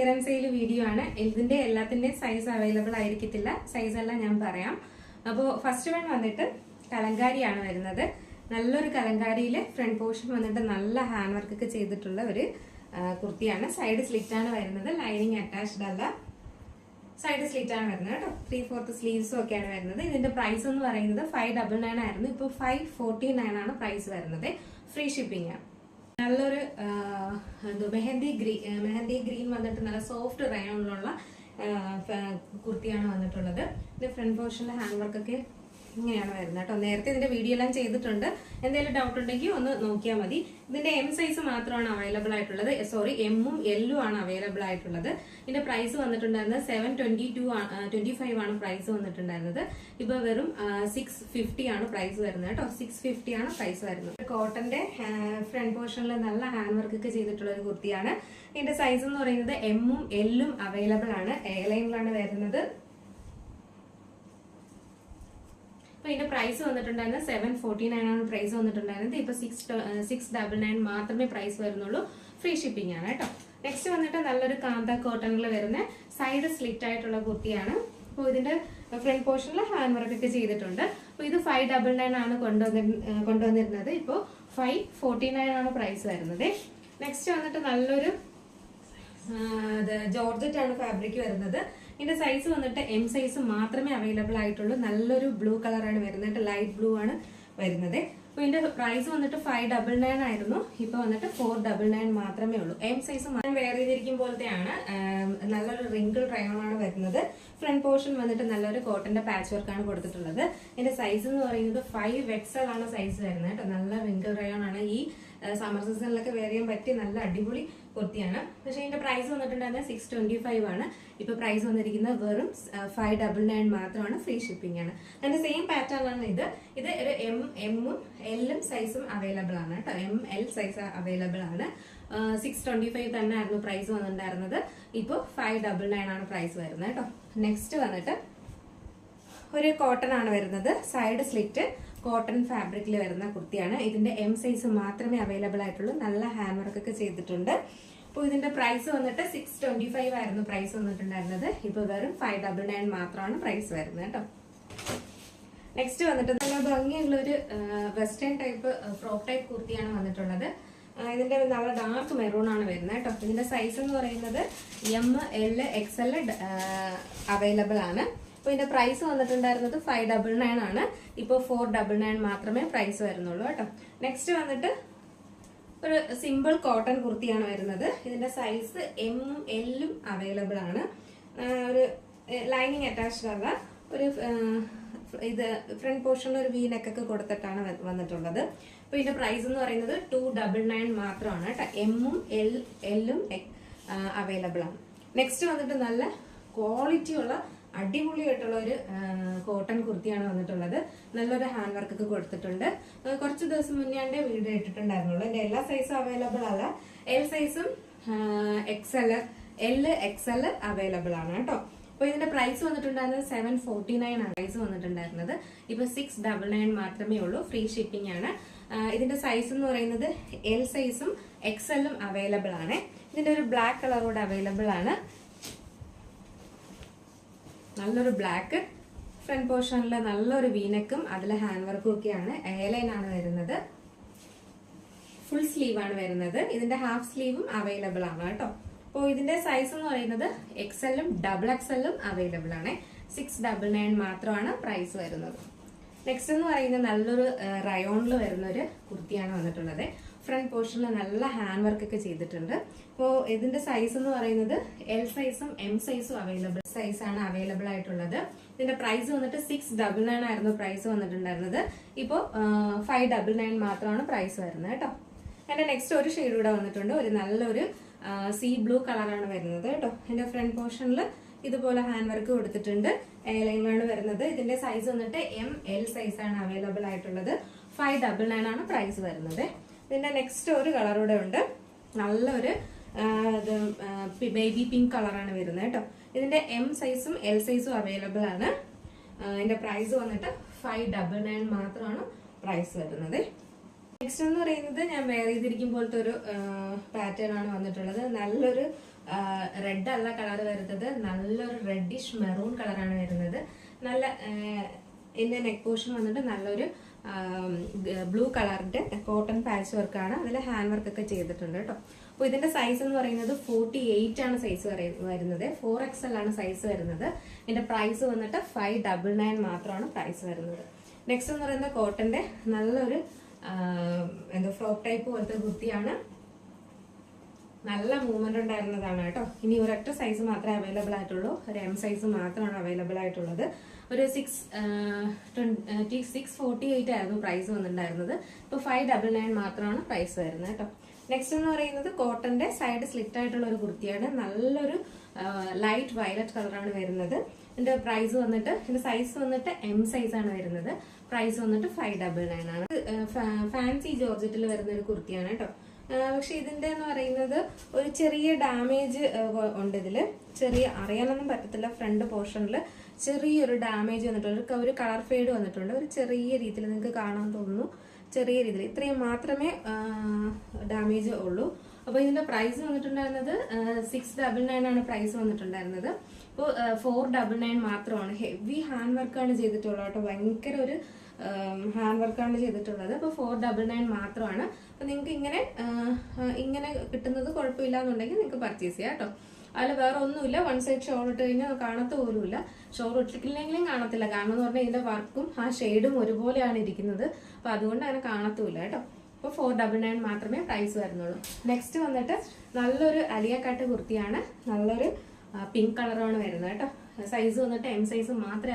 Clearance sale video ആണ്. ഇതിന്റെ എല്ലാത്തിന്റെയും സൈസ് അവൈലബിൾ ആയിരിക്കത്തില്ല. സൈസ് എല്ലാം ഞാൻ പറയാം. അപ്പോൾ ഫസ്റ്റ് വൺ വന്നിട്ട് കലങ്കാരിയാണ് വരുന്നത്. നല്ലൊരു കലങ്കാരിയില് ഫ്രണ്ട് പോർഷൻ വന്നിട്ട് നല്ല ഹാൻഡ് വർക്ക് ഒക്കെ ചെയ്തിട്ടുള്ള ഒരു കുർത്തിയാണ്. സൈഡ് സ്ലിറ്റ് ആണ് വരുന്നത്. ലൈനിങ് അറ്റാച്ച്ഡ് അല്ല, സൈഡ് സ്ലിറ്റ് ആണ് വരുന്നത് കേട്ടോ. 3/4 സ്ലീവ്സും ഒക്കെയാണ് വരുന്നത്. ഇതിന്റെ പ്രൈസ് എന്ന് പറയുന്നത് 599 ആയിരുന്നു. ഇപ്പോൾ 549 ആണ് പ്രൈസ് വരുന്നത്. ഫ്രീ ഷിപ്പിംഗ് ആണ്. നല്ലൊരു മെഹന്തി ഗ്രീൻ വന്നിട്ട് നല്ല സോഫ്റ്റ് റയോണിലുള്ള കുർത്തിയാണ് വന്നിട്ടുള്ളത്. ഇത് ഫ്രണ്ട് പോർഷനിലെ ഹാൻഡ് വർക്ക് ഒക്കെ ഇങ്ങനെയാണ് വരുന്നത് കേട്ടോ. നേരത്തെ ഇതിന്റെ വീഡിയോ എല്ലാം ചെയ്തിട്ടുണ്ട്. എന്തെങ്കിലും ഡൗട്ട് ഉണ്ടെങ്കിൽ ഒന്ന് നോക്കിയാൽ മതി. ഇതിന്റെ എം സൈസ് മാത്രമാണ് അവൈലബിൾ ആയിട്ടുള്ളത്. സോറി, എമ്മും എല്ലും ആണ് അവൈലബിൾ ആയിട്ടുള്ളത്. ഇതിന്റെ പ്രൈസ് വന്നിട്ടുണ്ടായിരുന്നത് 722.25 ആണ് പ്രൈസ് വന്നിട്ടുണ്ടായിരുന്നത്. ഇപ്പൊ വെറും 650 ആണ് പ്രൈസ് വരുന്നത് കേട്ടോ. 650 ആണ് പ്രൈസ് വരുന്നത്. കോട്ടന്റെ ഫ്രണ്ട് പോർഷനിൽ നല്ല ഹാൻഡ് വർക്ക് ഒക്കെ ചെയ്തിട്ടുള്ള ഒരു കുർത്തിയാണ്. ഇതിന്റെ സൈസ് എന്ന് പറയുന്നത് എമ്മും എല്ലും അവൈലബിൾ ആണ്. എ ലൈനിലാണ് വരുന്നത്. അപ്പൊ ഇതിന്റെ പ്രൈസ് വന്നിട്ടുണ്ടായിരുന്നത് 749 ആണ് പ്രൈസ് വന്നിട്ടുണ്ടായിരുന്നത്. ഇപ്പൊ 699 മാത്രമേ പ്രൈസ് വരുന്നുള്ളൂ. ഫ്രീ ഷിപ്പിംഗ് ആണ് കേട്ടോ. നെക്സ്റ്റ് വന്നിട്ട് നല്ലൊരു കാന്ത കോട്ടണിൽ വരുന്ന സൈഡ് സ്ലിറ്റ് ആയിട്ടുള്ള കുർത്തിയാണ്. അപ്പോൾ ഇതിന്റെ ഫ്രണ്ട് പോർഷനിൽ ഹാൻഡ് വർക്ക് ഒക്കെ ചെയ്തിട്ടുണ്ട്. അപ്പൊ ഇത് 599 ആണ് കൊണ്ടുവന്നിരുന്നത്. ഇപ്പോൾ 549 ആണ് പ്രൈസ് വരുന്നത്. നെക്സ്റ്റ് വന്നിട്ട് നല്ലൊരു ജോർജറ്റ് ആണ് ഫാബ്രിക് വരുന്നത്. ഇതിന്റെ സൈസ് വന്നിട്ട് എം സൈസ് മാത്രമേ അവൈലബിൾ ആയിട്ടുള്ളൂ. നല്ലൊരു ബ്ലൂ കളറാണ് വരുന്നത്. ലൈറ്റ് ബ്ലൂ ആണ് വരുന്നത്. അപ്പൊ ഇതിന്റെ പ്രൈസ് വന്നിട്ട് 599 ആയിരുന്നു. ഇപ്പൊ വന്നിട്ട് 499 മാത്രമേ ഉള്ളൂ. എം സൈസ് വെയർ ചെയ്തിരിക്കും പോലത്തെയാണ്. നല്ലൊരു റിങ്കിൾ റയോൺ ആണ് വരുന്നത്. ഫ്രണ്ട് പോർഷൻ വന്നിട്ട് നല്ലൊരു കോട്ടന്റെ പാച്ച് വർക്ക് ആണ് കൊടുത്തിട്ടുള്ളത്. ഇതിന്റെ സൈസ് എന്ന് പറയുന്നത് 5XL ആണ് സൈസ് വരുന്നത് കേട്ടോ. നല്ല റിങ്കിൾ റയോൺ ആണ്. ഈ സമ്മർ സീസണിലൊക്കെ വെയർ ചെയ്യാൻ പറ്റിയ നല്ല അടിപൊളി കുർത്തിയാണ്. പക്ഷെ ഇതിന്റെ പ്രൈസ് വന്നിട്ടുണ്ടായിരുന്നത് 625 ആണ്. ഇപ്പൊ പ്രൈസ് വന്നിരിക്കുന്നത് വെറും 599 മാത്രമാണ്. ഫ്രീ ഷിപ്പിംഗ് ആണ്. അതിന്റെ സെയിം പാറ്റേൺ ആണ് ഇത്. ഇത് ഒരു എമ്മും എല്ലും സൈസും അവൈലബിൾ ആണ് കേട്ടോ. ML സൈസ് അവൈലബിൾ ആണ്. 625 തന്നെ ആയിരുന്നു പ്രൈസ് വന്നിട്ടുണ്ടായിരുന്നത്. ഇപ്പൊ 599 ആണ് പ്രൈസ് വരുന്നത് കേട്ടോ. നെക്സ്റ്റ് വന്നിട്ട് ഒരു കോട്ടൺ ആണ് വരുന്നത്. സൈഡ് സ്ലിറ്റ് കോട്ടൺ ഫാബ്രിക്കിൽ വരുന്ന കുർത്തിയാണ്. ഇതിന്റെ എം സൈസ് മാത്രമേ അവൈലബിൾ ആയിട്ടുള്ളൂ. നല്ല ഹാൻഡ് വർക്ക് ഒക്കെ ചെയ്തിട്ടുണ്ട്. അപ്പോൾ ഇതിന്റെ പ്രൈസ് വന്നിട്ട് 625 ആയിരുന്നു പ്രൈസ് വന്നിട്ടുണ്ടായിരുന്നത്. ഇപ്പൊ വെറും 599 മാത്രമാണ് പ്രൈസ് വരുന്നത് കേട്ടോ. നെക്സ്റ്റ് വന്നിട്ട് നല്ല ഭംഗിയുള്ള ഒരു വെസ്റ്റേൺ ടൈപ്പ് ഫ്രോക്ക് ടൈപ്പ് കുർത്തിയാണ് വന്നിട്ടുള്ളത്. ഇതിന്റെ നല്ല ഡാർക്ക് മെറൂൺ ആണ് വരുന്നത് കേട്ടോ. ഇതിന്റെ സൈസ് എന്ന് പറയുന്നത് ML XL അവൈലബിൾ ആണ്. അപ്പൊ ഇതിന്റെ പ്രൈസ് വന്നിട്ടുണ്ടായിരുന്നത് 599 ആണ്. ഇപ്പൊ 499 മാത്രമേ പ്രൈസ് വരുന്നുള്ളൂ കേട്ടോ. നെക്സ്റ്റ് വന്നിട്ട് ഒരു സിമ്പിൾ കോട്ടൺ കുർത്തിയാണ് വരുന്നത്. ഇതിന്റെ സൈസ് എമ്മും എല്ലും അവൈലബിൾ ആണ്. ഒരു ലൈനിങ് അറ്റാച്ച്ഡ് അല്ല. ഒരു ഇത് ഫ്രണ്ട് പോർഷനിൽ ഒരു V-neck ഒക്കെ കൊടുത്തിട്ടാണ് വന്നിട്ടുള്ളത്. അപ്പൊ ഇതിന്റെ പ്രൈസ് എന്ന് പറയുന്നത് 299 മാത്രമാണ് കേട്ടോ. എമ്മും എല്ലും അവൈലബിൾ ആണ്. നെക്സ്റ്റ് വന്നിട്ട് നല്ല ക്വാളിറ്റി ഉള്ള അടിപൊളിയായിട്ടുള്ള ഒരു കോട്ടൺ കുർത്തിയാണ് വന്നിട്ടുള്ളത്. നല്ലൊരു ഹാൻഡ് വർക്ക് ഒക്കെ കൊടുത്തിട്ടുണ്ട്. കുറച്ച് ദിവസം മുന്നേ വീഡിയോ ഇട്ടിട്ടുണ്ടായിരുന്നുള്ളൂ. എന്റെ എല്ലാ സൈസും അവൈലബിൾ അല്ല. എൽ സൈസും XL അവൈലബിൾ ആണ് കേട്ടോ. അപ്പൊ ഇതിന്റെ പ്രൈസ് വന്നിട്ടുണ്ടായിരുന്നത് 749 ആണ് പ്രൈസ് വന്നിട്ടുണ്ടായിരുന്നത്. ഇപ്പൊ 699 മാത്രമേ ഉള്ളൂ. ഫ്രീ ഷിപ്പിംഗ് ആണ്. ഇതിന്റെ സൈസ് എന്ന് പറയുന്നത് എൽ സൈസും XL അവൈലബിൾ ആണ്. ഇതിന്റെ ഒരു ബ്ലാക്ക് കളറോട് അവൈലബിൾ ആണ്. നല്ലൊരു ബ്ലാക്ക് ഫ്രണ്ട് പോർഷനിൽ നല്ലൊരു V-neckഉം അതിൽ ഹാൻഡ് വർക്കും ഒക്കെയാണ്. എ ലൈൻ ആണ് വരുന്നത്. ഫുൾ സ്ലീവ് ആണ് വരുന്നത്. ഇതിന്റെ ഹാഫ് സ്ലീവും അവൈലബിൾ ആണ് കേട്ടോ. അപ്പോൾ ഇതിന്റെ സൈസ് എന്ന് പറയുന്നത് XL XL അവൈലബിൾ ആണ്. 699 മാത്രമാണ് പ്രൈസ് വരുന്നത്. നെക്സ്റ്റ് എന്ന് പറയുന്നത് നല്ലൊരു റയോണിൽ വരുന്ന ഒരു കുർത്തിയാണ് വന്നിട്ടുള്ളത്. ഫ്രണ്ട് പോർഷനിൽ നല്ല ഹാൻഡ് വർക്ക് ഒക്കെ ചെയ്തിട്ടുണ്ട്. അപ്പോൾ ഇതിന്റെ സൈസ് എന്ന് പറയുന്നത് എൽ സൈസും എം സൈസും സൈസാണ് അവൈലബിൾ ആയിട്ടുള്ളത്. ഇതിന്റെ പ്രൈസ് വന്നിട്ട് 699 ആയിരുന്നു പ്രൈസ് വന്നിട്ടുണ്ടായിരുന്നത്. ഇപ്പോൾ 599 മാത്രമാണ് പ്രൈസ് വരുന്നത് കേട്ടോ. എന്റെ നെക്സ്റ്റ് ഒരു ഷെയ്ഡ് കൂടെ വന്നിട്ടുണ്ട്. ഒരു നല്ലൊരു സീ ബ്ലൂ കളറാണ് വരുന്നത് കേട്ടോ. എന്റെ ഫ്രണ്ട് പോർഷനിൽ ഇതുപോലെ ഹാൻഡ് വർക്ക് കൊടുത്തിട്ടുണ്ട്. എ ലൈനിലാണ് വരുന്നത്. ഇതിന്റെ സൈസ് വന്നിട്ട് ML സൈസാണ് അവൈലബിൾ ആയിട്ടുള്ളത്. 599 ആണ് പ്രൈസ് വരുന്നത്. ഇതിന്റെ നെക്സ്റ്റ് ഒരു കളറൂടെ ഉണ്ട്. നല്ലൊരു ബേബി പിങ്ക് കളറാണ് വരുന്നത് കേട്ടോ. ഇതിന്റെ എം സൈസും എൽ സൈസും അവൈലബിൾ ആണ്. ഇതിന്റെ പ്രൈസ് വന്നിട്ട് 599 മാത്രമാണ് പ്രൈസ് വരുന്നത്. നെക്സ്റ്റ് എന്ന് പറയുന്നത് ഞാൻ വെയർ ചെയ്തിരിക്കും പോലത്തെ ഒരു പാറ്റേൺ ആണ് വന്നിട്ടുള്ളത്. നല്ലൊരു റെഡ് അല്ല കളർ വരുന്നത്, നല്ലൊരു റെഡിഷ് മെറൂൺ കളറാണ് വരുന്നത്. നല്ല ഇതിന്റെ നെക്ക് പോർഷൻ വന്നിട്ട് നല്ലൊരു ബ്ലൂ കളറിന്റെ കോട്ടൺ പാച്ച് വർക്കാണ്, അതിൽ ഹാൻഡ് വർക്ക് ഒക്കെ ചെയ്തിട്ടുണ്ട് കേട്ടോ. അപ്പോൾ ഇതിന്റെ സൈസ് എന്ന് പറയുന്നത് 48 ആണ് സൈസ് വരുന്നത്, 4XL ആണ് സൈസ് വരുന്നത്. ഇതിന്റെ പ്രൈസ് വന്നിട്ട് 599 മാത്രമാണ് പ്രൈസ് വരുന്നത്. നെക്സ്റ്റ് എന്ന് പറയുന്നത് കോട്ടന്റെ നല്ലൊരു എന്താ ഫ്രോക്ക് ടൈപ്പ് പോലത്തെ കുർത്തിയാണ്, നല്ല മൂവ്മെന്റ് ഉണ്ടായിരുന്നതാണ് കേട്ടോ. ഇനി ഒരൊറ്റ സൈസ് മാത്രമേ അവൈലബിൾ ആയിട്ടുള്ളൂ, ഒരു M സൈസ് മാത്രമാണ് അവൈലബിൾ ആയിട്ടുള്ളത്. ഒരു 648 ആയിരുന്നു പ്രൈസ് വന്നിട്ടുണ്ടായിരുന്നത്, ഇപ്പോൾ 599 മാത്രമാണ് പ്രൈസ് വരുന്നത് കേട്ടോ. നെക്സ്റ്റ് എന്ന് പറയുന്നത് കോട്ടന്റെ സൈഡ് സ്ലിറ്റ് ആയിട്ടുള്ള ഒരു കുർത്തിയാണ്, നല്ലൊരു ലൈറ്റ് വയലറ്റ് കളറാണ് വരുന്നത്. ഇതിന്റെ പ്രൈസ് വന്നിട്ട്, ഇതിന്റെ സൈസ് വന്നിട്ട് M സൈസ് ആണ് വരുന്നത്, പ്രൈസ് വന്നിട്ട് 599 ആണ്. ഫാൻസി ജോർജറ്റിൽ വരുന്ന ഒരു കുർത്തിയാണ് കേട്ടോ. പക്ഷെ ഇതിന്റെ എന്ന് പറയുന്നത് ഒരു ചെറിയ ഡാമേജ് ഉണ്ട് ഇതില്, ചെറിയ അറിയാനൊന്നും പറ്റത്തില്ല. ഫ്രണ്ട് പോർഷനിൽ ചെറിയൊരു ഡാമേജ് വന്നിട്ടുണ്ട്, ഒരു കളർ ഫെയ്ഡ് വന്നിട്ടുണ്ട്, ഒരു ചെറിയ രീതിയിൽ നിങ്ങൾക്ക് കാണാൻ തോന്നുന്നു, ചെറിയ രീതിയിൽ. ഇത്രയും മാത്രമേ ഡാമേജ് ഉള്ളൂ. അപ്പൊ ഇതിന്റെ പ്രൈസ് വന്നിട്ടുണ്ടായിരുന്നത് 699 ആണ് പ്രൈസ് വന്നിട്ടുണ്ടായിരുന്നത്. ഇപ്പോൾ 499 മാത്രമാണ്. ഹെവി ഹാൻഡ് വർക്കാണ് ചെയ്തിട്ടുള്ളത് കേട്ടോ, ഭയങ്കര ഒരു ഹാൻഡ് വർക്കാണ് ചെയ്തിട്ടുള്ളത്. അപ്പോൾ 499 മാത്രമാണ്. അപ്പൊ നിങ്ങൾക്ക് ഇങ്ങനെ കിട്ടുന്നത് കുഴപ്പമില്ല എന്നുണ്ടെങ്കിൽ നിങ്ങൾക്ക് പർച്ചേസ് ചെയ്യാം കേട്ടോ. അതിൽ വേറെ ഒന്നുമില്ല, വൺ സൈഡ് ഷോൾ ഇട്ട് കഴിഞ്ഞാൽ കാണത്ത പോലുമില്ല, ഷോൾ ഇട്ടിട്ടില്ലെങ്കിലും കാണത്തില്ല. കാരണം എന്ന് പറഞ്ഞാൽ ഇതിന്റെ വർക്കും ആ ഷെയ്ഡും ഒരുപോലെയാണ് ഇരിക്കുന്നത്, അപ്പൊ അതുകൊണ്ട് അങ്ങനെ കാണത്തുമില്ല കേട്ടോ. അപ്പോൾ 499 മാത്രമേ പ്രൈസ് വരുന്നുള്ളൂ. നെക്സ്റ്റ് വന്നിട്ട് നല്ലൊരു അലിയ കട്ട് കുർത്തിയാണ്, നല്ലൊരു പിങ്ക് കളറാണ് വരുന്നത് കേട്ടോ. സൈസ് വന്നിട്ട് M സൈസ് മാത്രമേ